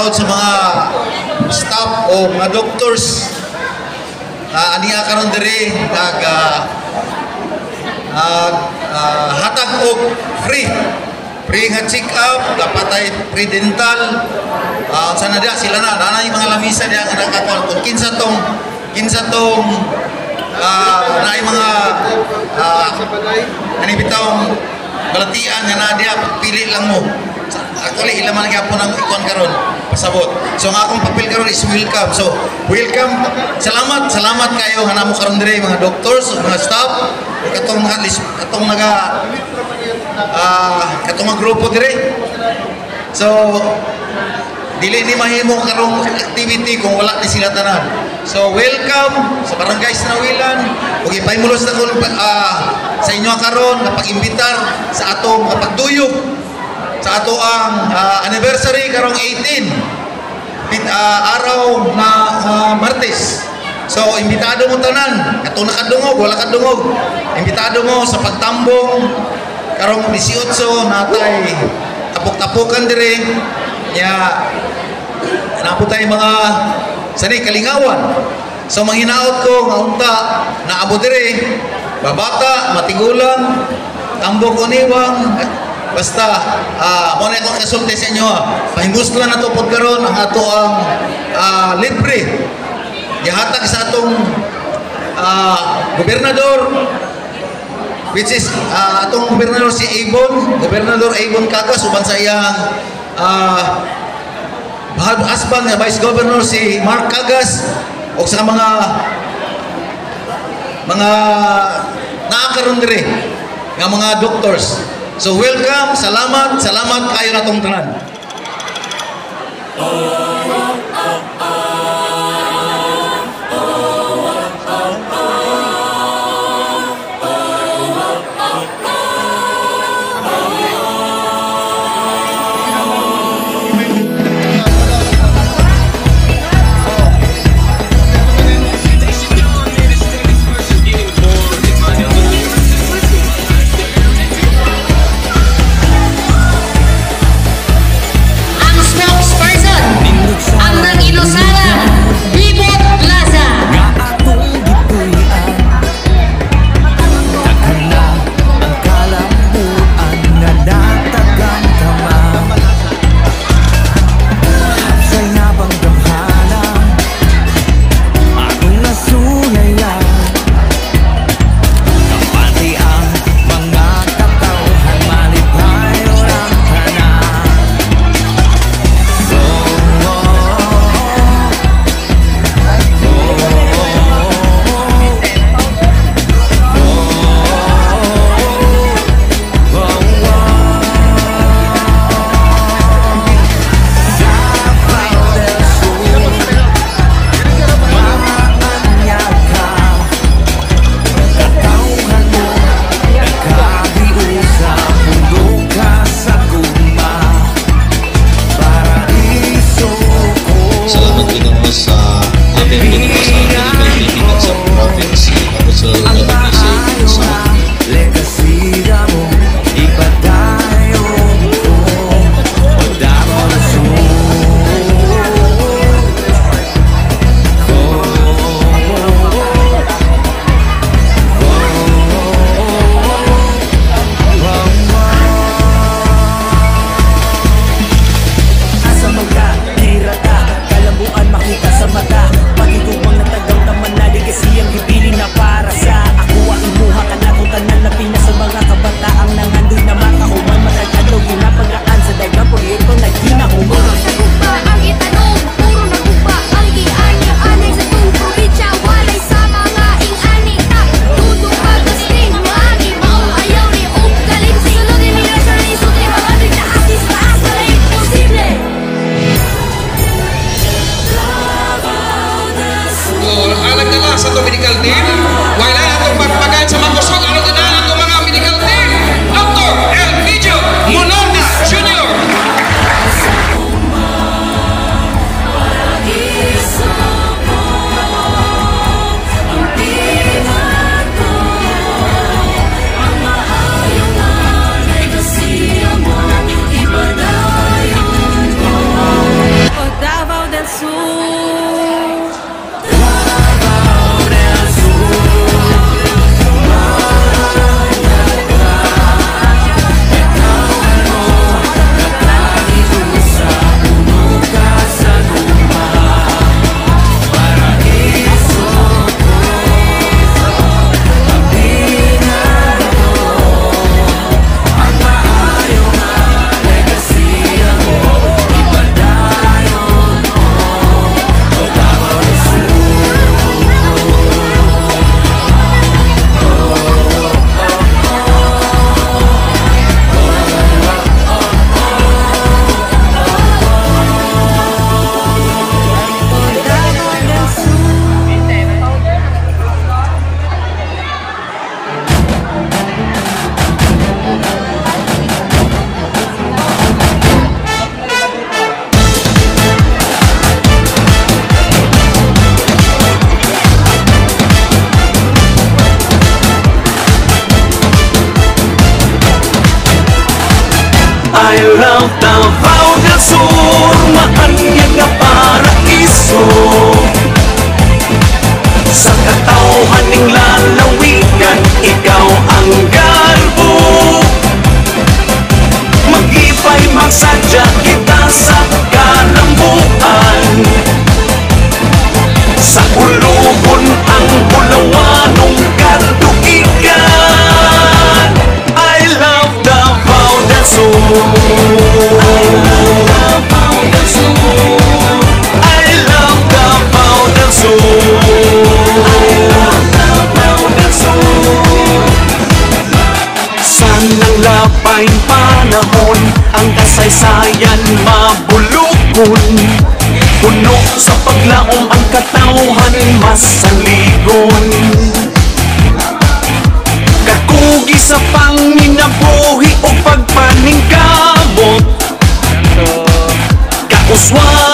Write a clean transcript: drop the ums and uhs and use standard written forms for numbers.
hinaot sa mga staff o mga doctors aniya karon diri hatag og free nga check up, kapatay free dental. Sana dia sila na yung mga lamisa dia nga nakakon kung kinsa tong na yung mga ani bitawng balatian nga na dia pili lang mo. Actually ilaman gyapon ang ikon karon pasabot. So ang akong papel karon is welcome. So welcome, salamat kayo nga namo karon diri mga doctors, mga staff, katong katong grupo dire. So dili ni mahimo karong activity kung wala ni sila tanan. So welcome sa Barangay Sinawilan. Ug ipaymulos na ko sa inyo karon nga pag-imbitar sa atong pagduyog sa ato ang anniversary karong 18 araw na Martes. So imbitado mo tanan, katong nakadungog, wala kadungog. Imbitado mo sa pagtambong karong 18 natay tapok-tapokan dire. Ya napo tay mga sani kalingawan. So manghinaot ko nga unta na abo dire babata, matigulang, tambok uniwang. Basta, mo na akong kasulti sa inyo, pahimus lang na ito po karon ang ato ang libre. Gihatag sa atong gobernador, which is atong gobernador si Gobernador Avon Cagas, uban sa iyang husband nga Vice Governor si Mark Cagas, o sa mga naakaroon dire nga mga doctors. So welcome, salamat kayo na tong tanan. I'm I love Davao del Sur, maanyag nga paraiso. Sa katawhan ning lalawigan, ikaw ang garbo. Mag-ipay magsadya kita sa kalambuan. Sa ulugon ang bulawanong katuigan. I love Davao del Sur. I love Davao del Sur. I love Davao del Sur. I love Davao del Sur. Sanang lapay panahon, ang kasaysayan mabulukon. Puno sa paglaom ang katawhan masaligon. Kakugi sa panginabuhi o pagpaningkamot. Kauswa